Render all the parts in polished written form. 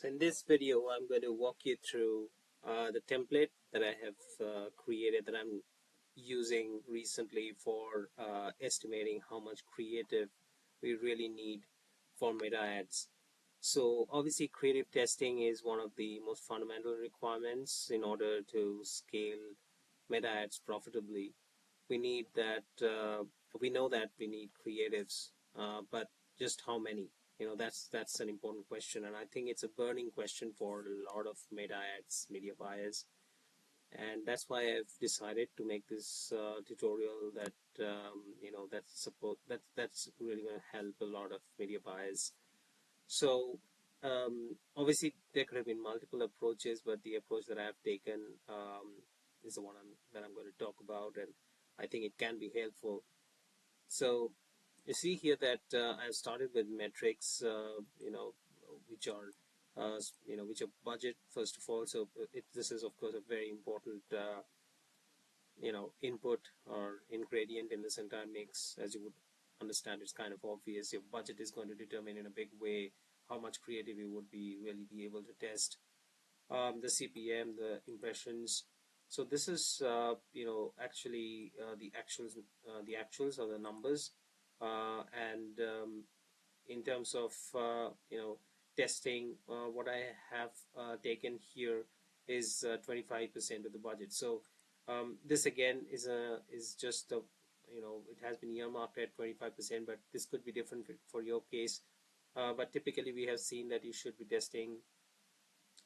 So in this video, I'm going to walk you through the template that I have created that I'm using recently for estimating how much creative we really need for meta ads. So obviously creative testing is one of the most fundamental requirements in order to scale meta ads profitably. We need that, we know that we need creatives, but just how many? That's an important question, and I think it's a burning question for a lot of meta ads media buyers, and that's why I've decided to make this tutorial that that's really going to help a lot of media buyers. So obviously there could have been multiple approaches, but the approach that I have taken is the one that I'm going to talk about, and I think it can be helpful. So you see here that I started with metrics, which are which are budget first of all. So this is of course a very important input or ingredient in this entire mix. As you would understand, it's kind of obvious. Your budget is going to determine in a big way how much creative you would really be able to test. The CPM, the impressions. So this is actually the actuals or the numbers, and in terms of testing, what I have taken here is 25% of the budget. So this again is just it has been earmarked at 25%, but this could be different for your case. But typically we have seen that you should be testing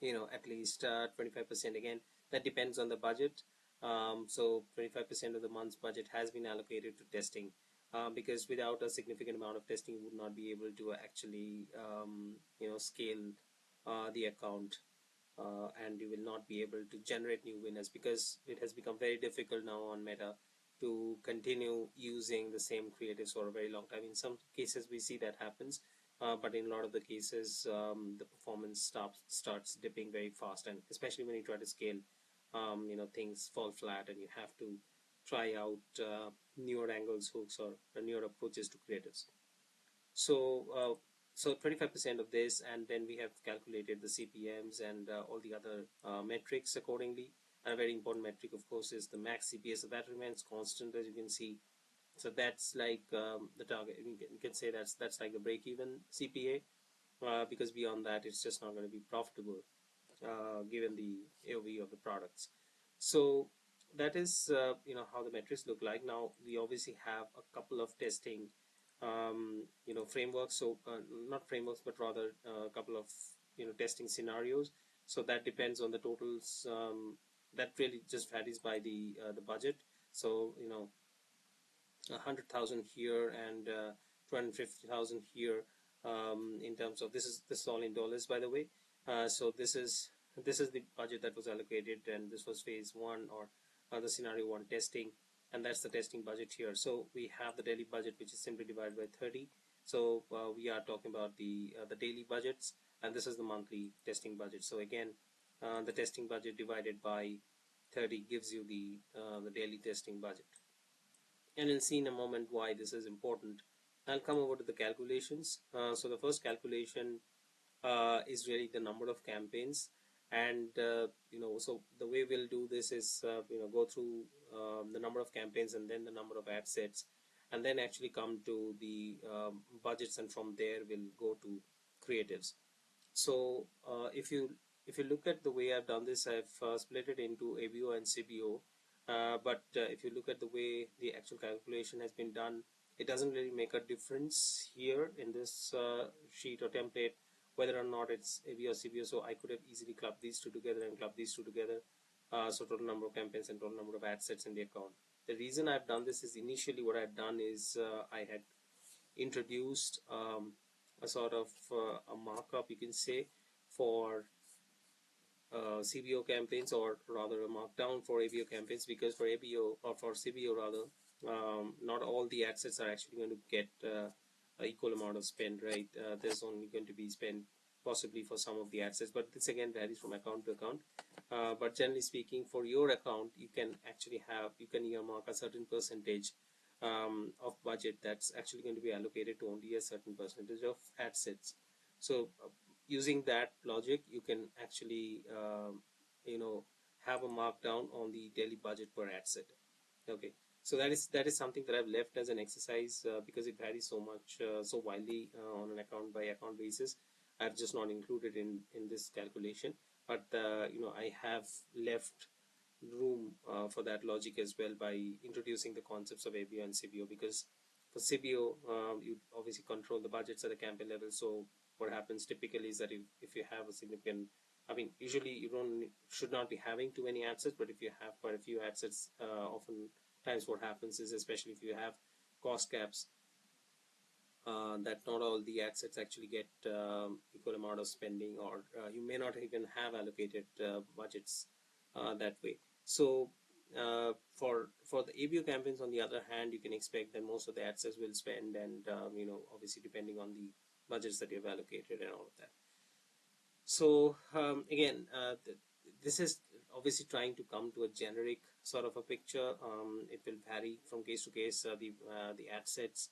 at least 25%. Again, that depends on the budget. So 25% of the month's budget has been allocated to testing, because without a significant amount of testing, you would not be able to actually scale the account, and you will not be able to generate new winners, because it has become very difficult now on Meta to continue using the same creatives for a very long time. In some cases we see that happens, but in a lot of the cases the performance starts dipping very fast, and especially when you try to scale, things fall flat and you have to try out newer angles, hooks, or newer approaches to creatives. So so 25% of this, and then we have calculated the CPMs and all the other metrics accordingly. And a very important metric, of course, is the max CPA. So that remains constant, as you can see. So that's like the target. You can say that's like the break-even CPA, because beyond that, it's just not going to be profitable, given the AOV of the products. So that is how the metrics look like. Now we obviously have a couple of testing frameworks. So not frameworks, but rather a couple of testing scenarios. So that depends on the totals. That really just varies by the budget. So 100,000 here and 250,000 here. In terms of this is all in dollars, by the way. So this is the budget that was allocated, and this was phase one, or the scenario one testing, and that's the testing budget here. So we have the daily budget, which is simply divided by 30. So we are talking about the daily budgets, and this is the monthly testing budget. So again, the testing budget divided by 30 gives you the daily testing budget. And we'll see in a moment why this is important. I'll come over to the calculations. So the first calculation is really the number of campaigns, and so the way we'll do this is go through the number of campaigns and then the number of ad sets, and then actually come to the budgets, and from there we'll go to creatives. So if you look at the way I've done this, I've split it into ABO and CBO. But if you look at the way the actual calculation has been done, it doesn't really make a difference here in this sheet or template whether or not it's ABO or CBO. So I could have easily clubbed these two together and clubbed these two together. So total number of campaigns and total number of ad sets in the account. The reason I've done this is initially what I've done is I had introduced a sort of a markup, you can say, for CBO campaigns, or rather a markdown for ABO campaigns, because for ABO, or for CBO rather, not all the ad sets are actually going to get an equal amount of spend, right? There's only going to be spend possibly for some of the ad sets, but this again varies from account to account. But generally speaking, for your account, you can earmark a certain percentage of budget that's actually going to be allocated to only a certain percentage of ad sets. So using that logic, you can actually you know have a markdown on the daily budget per ad set. Okay, so that is something that I've left as an exercise because it varies so much, so widely on an account by account basis. I've just not included in this calculation, but I have left room for that logic as well by introducing the concepts of ABO and CBO, because for CBO you obviously control the budgets at the campaign level. So what happens typically is that if you have a significant, I mean, usually you don't should not be having too many ad sets, but if you have quite a few ad sets, often times what happens is, especially if you have cost caps, that not all the assets actually get equal amount of spending, or you may not even have allocated budgets that way. So for the ABO campaigns, on the other hand, you can expect that most of the assets will spend, and obviously depending on the budgets that you've allocated and all of that. So again, this is obviously trying to come to a generic sort of a picture. It will vary from case to case. The ad sets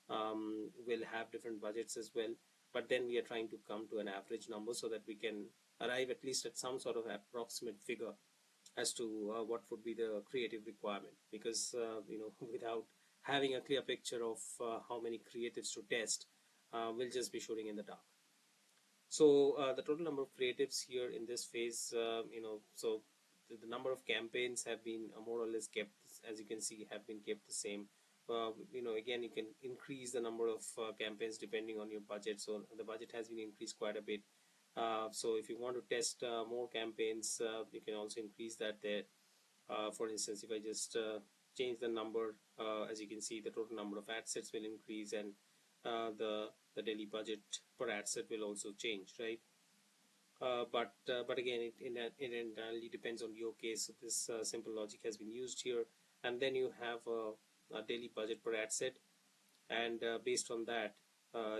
will have different budgets as well, but then we are trying to come to an average number so that we can arrive at least at some sort of approximate figure as to what would be the creative requirement. Because without having a clear picture of how many creatives to test, we'll just be shooting in the dark. So the total number of creatives here in this phase, so the number of campaigns have been more or less kept, as you can see, have been kept the same. Again, you can increase the number of campaigns depending on your budget. So the budget has been increased quite a bit. So if you want to test more campaigns, you can also increase that there. For instance, if I just change the number, as you can see, the total number of ad sets will increase, and the daily budget per ad set will also change, right? But again, it entirely depends on your case. So this simple logic has been used here, and then you have a daily budget per ad set, and based on that,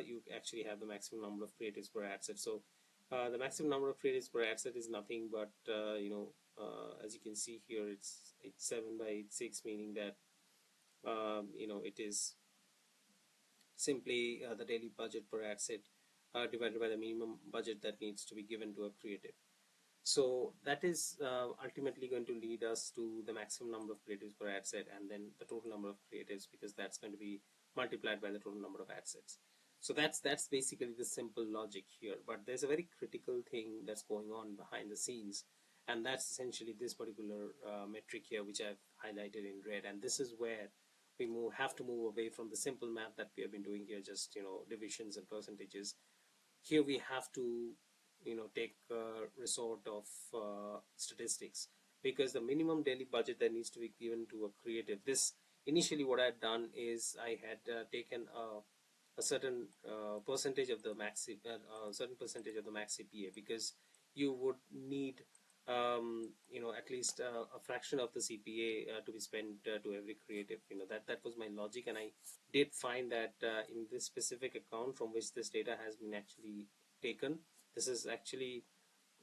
you actually have the maximum number of creatives per ad set. So the maximum number of creatives per ad set is nothing but as you can see here, it's 7 by 6, meaning that it is simply the daily budget per ad set divided by the minimum budget that needs to be given to a creative. So that is ultimately going to lead us to the maximum number of creatives per ad set, and then the total number of creatives, because that's going to be multiplied by the total number of ad sets. So that's basically the simple logic here. But there's a very critical thing that's going on behind the scenes, and that's essentially this particular metric here, which I've highlighted in red. And this is where we have to move away from the simple math that we have been doing here, just divisions and percentages. Here we have to take resort of statistics, because the minimum daily budget that needs to be given to a creative, this initially what I had done is I had taken a certain percentage of the max certain percentage of the max CPA, because you would need at least a fraction of the CPA to be spent to every creative. That was my logic, and I did find that in this specific account from which this data has been actually taken, this is actually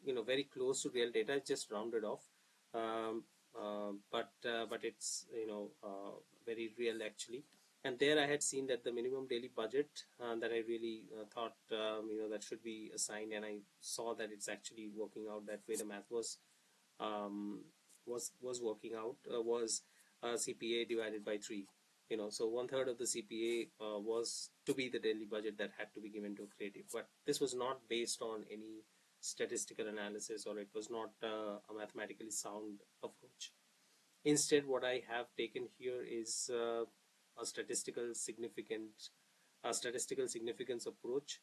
very close to real data. It's just rounded off, but it's very real actually. And there I had seen that the minimum daily budget that I really thought that should be assigned, and I saw that it's actually working out that way. The math um, was working out, was CPA divided by 3. So 1/3 of the CPA was to be the daily budget that had to be given to a creative. But this was not based on any statistical analysis, or it was not a mathematically sound approach. Instead, what I have taken here is a statistical significance approach.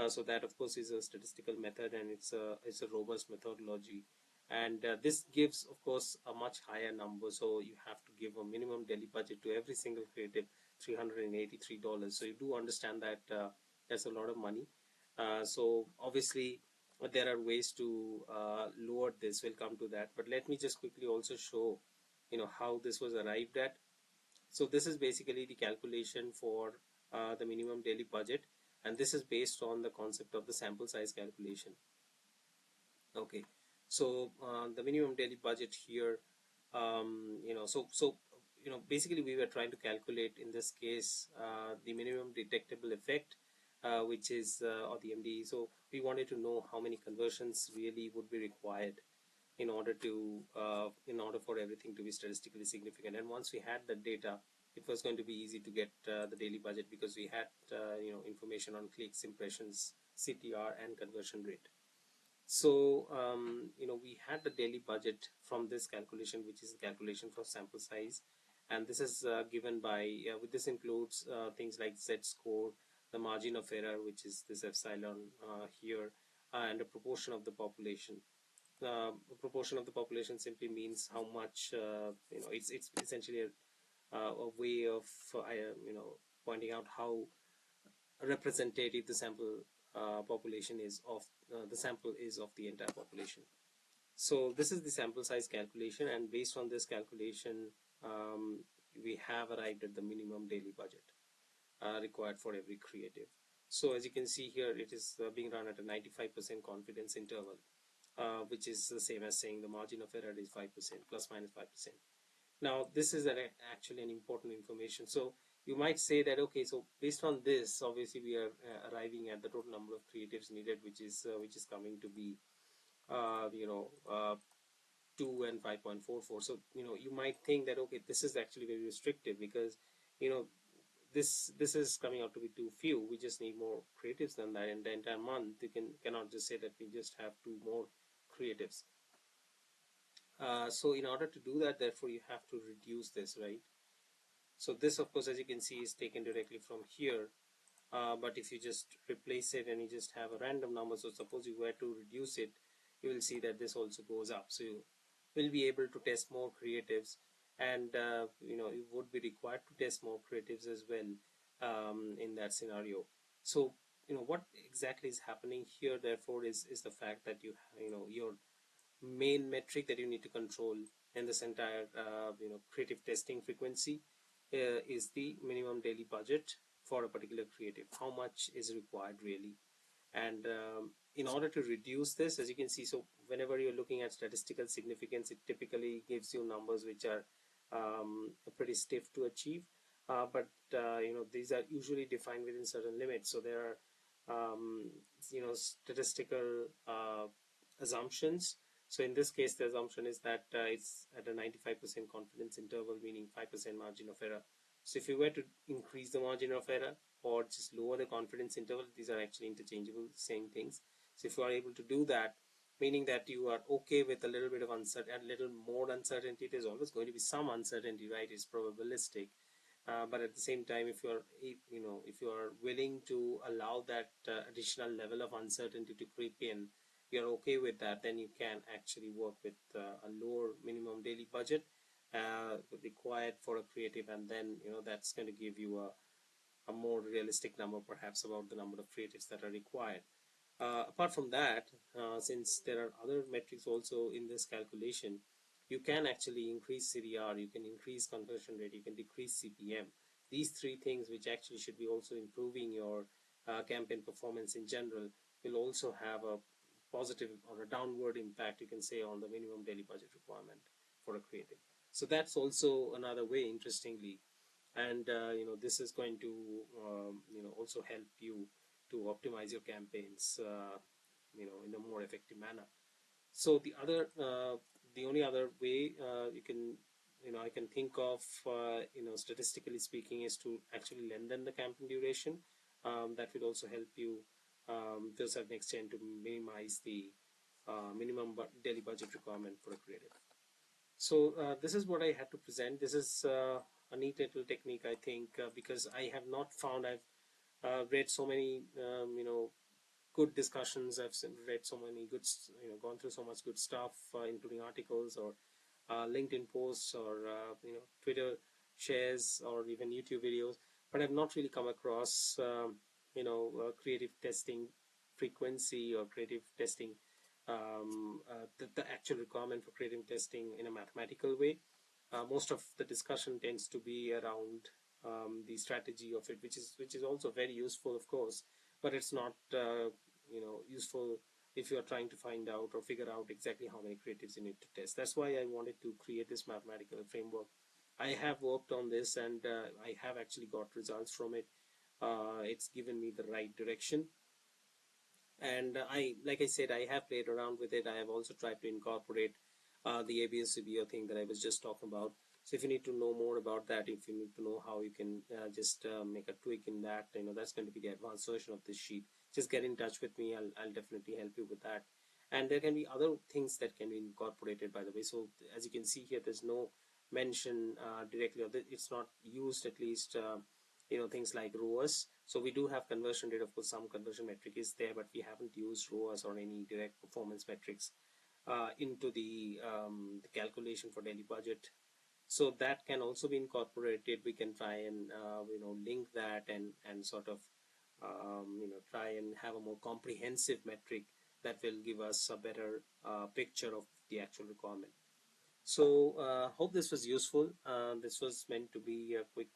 So that, of course, is a statistical method, and it's a robust methodology. And this gives, of course, a much higher number. So you have to give a minimum daily budget to every single creative, $383. So you do understand that that's a lot of money. So obviously, there are ways to lower this. We'll come to that. But let me just quickly also show, how this was arrived at. So this is basically the calculation for the minimum daily budget, and this is based on the concept of the sample size calculation. Okay, so the minimum daily budget here, basically we were trying to calculate in this case the minimum detectable effect which is or the MDE. So we wanted to know how many conversions really would be required in order for everything to be statistically significant. And once we had the data, it was going to be easy to get the daily budget, because we had information on clicks, impressions, CTR, and conversion rate. So we had the daily budget from this calculation, which is the calculation for sample size, and this is given by this includes things like Z score, the margin of error, which is this epsilon here, and the proportion of the population. Proportion of the population simply means how much it's essentially a way of pointing out how representative the sample population is of the sample is of the entire population. So this is the sample size calculation, and based on this calculation, we have arrived at the minimum daily budget required for every creative. So as you can see here, it is being run at a 95% confidence interval, which is the same as saying the margin of error is 5%, plus minus 5%. Now, this is actually an important information. So you might say that, okay, so based on this, obviously we are arriving at the total number of creatives needed, which is coming to be, 2 and 5.44. So you might think that, okay, this is actually very restrictive, because you know this is coming out to be too few. We just need more creatives than that. In the entire month, you cannot just say that we just have 2 more creatives. So in order to do that, therefore, you have to reduce this, right? So this, of course, as you can see, is taken directly from here. But if you just replace it and you just have a random number, so suppose you were to reduce it, you will see that this also goes up. So you will be able to test more creatives, and you would be required to test more creatives as well in that scenario. So what exactly is happening here, therefore, is the fact that your main metric that you need to control in this entire creative testing frequency is the minimum daily budget for a particular creative. How much is required really? And in order to reduce this, as you can see, so whenever you're looking at statistical significance, it typically gives you numbers which are pretty stiff to achieve, but these are usually defined within certain limits. So there are statistical assumptions. So in this case, the assumption is that it's at a 95% confidence interval, meaning 5% margin of error. So if you were to increase the margin of error or just lower the confidence interval, these are actually interchangeable, same things. So if you are able to do that, meaning that you are okay with a little bit of uncertainty, a little more uncertainty, there's always going to be some uncertainty, right? It's probabilistic. But at the same time, if you are willing to allow that additional level of uncertainty to creep in, you're okay with that, then you can actually work with a lower minimum daily budget required for a creative, and then that's going to give you a more realistic number, perhaps, about the number of creatives that are required. Apart from that, since there are other metrics also in this calculation, you can actually increase CDR, you can increase conversion rate, you can decrease CPM. These 3 things, which actually should be also improving your campaign performance in general, will also have a positive or a downward impact, you can say, on the minimum daily budget requirement for a creative. So that's also another way, interestingly, and this is going to also help you to optimize your campaigns in a more effective manner. So the only other way you can I can think of statistically speaking, is to actually lengthen the campaign duration. That will also help you to a certain extent to minimize the minimum daily budget requirement for a creative. So this is what I had to present. This is a neat little technique, I think, because I have not found, I've read so many good discussions, I've read so many good, gone through so much good stuff, including articles or LinkedIn posts or Twitter shares or even YouTube videos, but I've not really come across creative testing frequency or creative testing, the actual requirement for creative testing in a mathematical way. Most of the discussion tends to be around the strategy of it, which is also very useful, of course, but it's not useful if you are trying to find out or figure out exactly how many creatives you need to test. That's why I wanted to create this mathematical framework. I have worked on this, and I have actually got results from it. It's given me the right direction. And like I said, I have played around with it. I have also tried to incorporate the ABS-CBO thing that I was just talking about. So if you need to know more about that, if you need to know how you can just make a tweak in that, that's going to be the advanced version of this sheet. Just get in touch with me. I'll definitely help you with that. And there can be other things that can be incorporated, by the way. So as you can see here, there's no mention directly, or it's not used at least. Things like ROAS. So we do have conversion rate. Of course, some conversion metric is there, but we haven't used ROAS or any direct performance metrics into the calculation for daily budget. So that can also be incorporated. We can try and link that and sort of try and have a more comprehensive metric that will give us a better picture of the actual requirement. So hope this was useful. This was meant to be a quick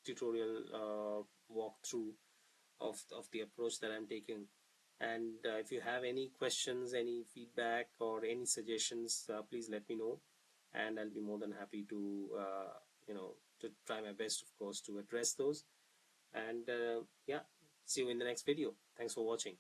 tutorial walkthrough of the approach that I'm taking. And if you have any questions, any feedback, or any suggestions, please let me know, and I'll be more than happy to to try my best, of course, to address those. And yeah, see you in the next video. Thanks for watching.